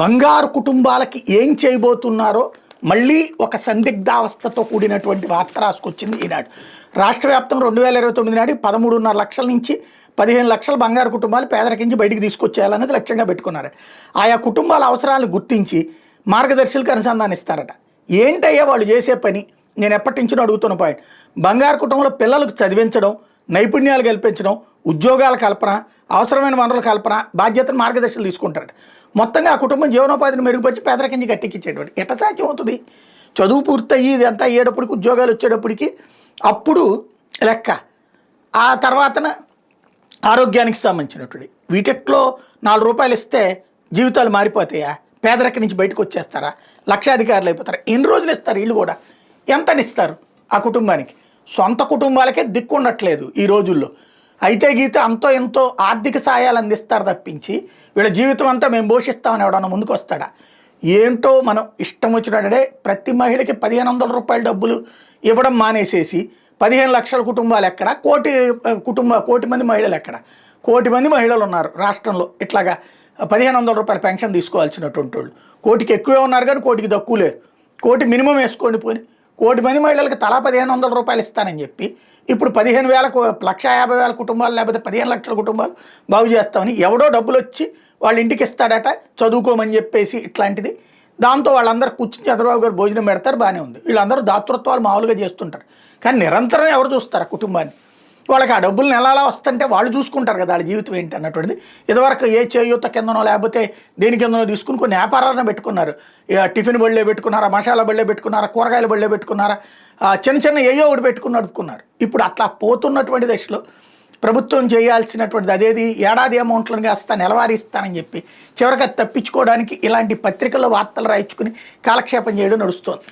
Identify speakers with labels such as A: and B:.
A: బంగారు కుటుంబాలకి ఏం చేయబోతున్నారో మళ్ళీ ఒక సందిగ్ధావస్థతో కూడినటువంటి వార్త రాసుకొచ్చింది ఈనాడు. రాష్ట్ర వ్యాప్తంగా 2029 నాటికి 13.5 లక్షల నుంచి 15 లక్షల బంగారు కుటుంబాలు పేదరికించి బయటికి తీసుకొచ్చేయాలనేది లక్ష్యంగా పెట్టుకున్నారట. ఆయా కుటుంబాల అవసరాలను గుర్తించి మార్గదర్శకులకు అనుసంధానిస్తారట. ఏంటయ్యా వాళ్ళు చేసే పని? నేను ఎప్పటి నుంచో అడుగుతున్న పాయింట్. బంగారు కుటుంబంలో పిల్లలకు చదివించడం, నైపుణ్యాలు కల్పించడం, ఉద్యోగాల కల్పన, అవసరమైన వనరుల కల్పన బాధ్యతను మార్గదర్శకులు తీసుకుంటారట. మొత్తంగా ఆ కుటుంబం జీవనోపాధిని మెరుగుపరిచి పేదరికించి గట్టెక్కించేటువంటి ఎట్ట సాధ్యం అవుతుంది? చదువు పూర్తయ్యి ఇదంతా అయ్యేటప్పటికి, ఉద్యోగాలు వచ్చేటప్పటికి అప్పుడు లెక్క. ఆ తర్వాతన ఆరోగ్యానికి సంబంధించినటువంటి వీటిట్లో 4 రూపాయలు ఇస్తే జీవితాలు మారిపోతాయా? పేదరికం నుంచి బయటకు వచ్చేస్తారా? లక్షాధికారులు అయిపోతారా? ఎన్ని రోజులు ఇస్తారు? వీళ్ళు కూడా ఎంతనిస్తారు ఆ కుటుంబానికి? సొంత కుటుంబాలకే దిక్కు ఉండట్లేదు ఈ రోజుల్లో. అయితే గీత అంతో ఎంతో ఆర్థిక సాయాలు అందిస్తారు తప్పించి వీళ్ళ జీవితం అంతా మేము పోషిస్తామని ఎవడన్నా ముందుకు వస్తాడా? ఏంటో మనం ఇష్టం వచ్చినట్టే ప్రతి మహిళకి 1500 రూపాయల డబ్బులు ఇవ్వడం మానేసేసి 15 లక్షల కుటుంబాలు ఎక్కడ, కోటి మంది మహిళలు ఎక్కడ? కోటి మంది మహిళలు ఉన్నారు రాష్ట్రంలో. ఇట్లాగా 1500 రూపాయల పెన్షన్ తీసుకోవాల్సినటువంటి వాళ్ళు కోటికి ఎక్కువే ఉన్నారు, కానీ కోటికి తక్కువ లేరు. కోటి మినిమం వేసుకోండి పోని. కోటి మంది మహిళలకు తలా 1500 రూపాయలు ఇస్తానని చెప్పి ఇప్పుడు 15,000 1,50,000 కుటుంబాలు లేకపోతే 15 లక్షల కుటుంబాలు బాగు చేస్తామని ఎవడో డబ్బులు వచ్చి వాళ్ళ ఇంటికి ఇస్తాడట చదువుకోమని చెప్పేసి ఇట్లాంటిది. దాంతో వాళ్ళందరూ కూర్చుని చంద్రబాబు గారు భోజనం పెడతారు, బాగానే ఉంది. వీళ్ళందరూ దాతృత్వాలు మామూలుగా చేస్తుంటారు, కానీ నిరంతరం ఎవరు చూస్తారు కుటుంబాన్ని? వాళ్ళకి ఆ డబ్బులు నెలలా వస్తుంటే వాళ్ళు చూసుకుంటారు కదా వాళ్ళ జీవితం ఏంటి అన్నటువంటిది. ఇదివరకు ఏ చేయూత కిందనో లేకపోతే దేని కిందనో తీసుకుని కొన్ని వ్యాపారాలను పెట్టుకున్నారు. టిఫిన్ బళ్ళే పెట్టుకున్నారా, మసాలా బళ్ళే పెట్టుకున్నారా, కూరగాయల బళ్ళే పెట్టుకున్నారా, చిన్న చిన్న ఏయో ఒకటి పెట్టుకుని నడుపుకున్నారు. ఇప్పుడు అట్లా పోతున్నటువంటి దశలో ప్రభుత్వం చేయాల్సినటువంటిది అదేది ఏడాది అమౌంట్లను కాస్త నెలవారీ ఇస్తానని చెప్పి చివరికి అది తప్పించుకోవడానికి ఇలాంటి పత్రికల్లో వార్తలు రాయించుకుని కాలక్షేపం చేయడం నడుస్తోంది.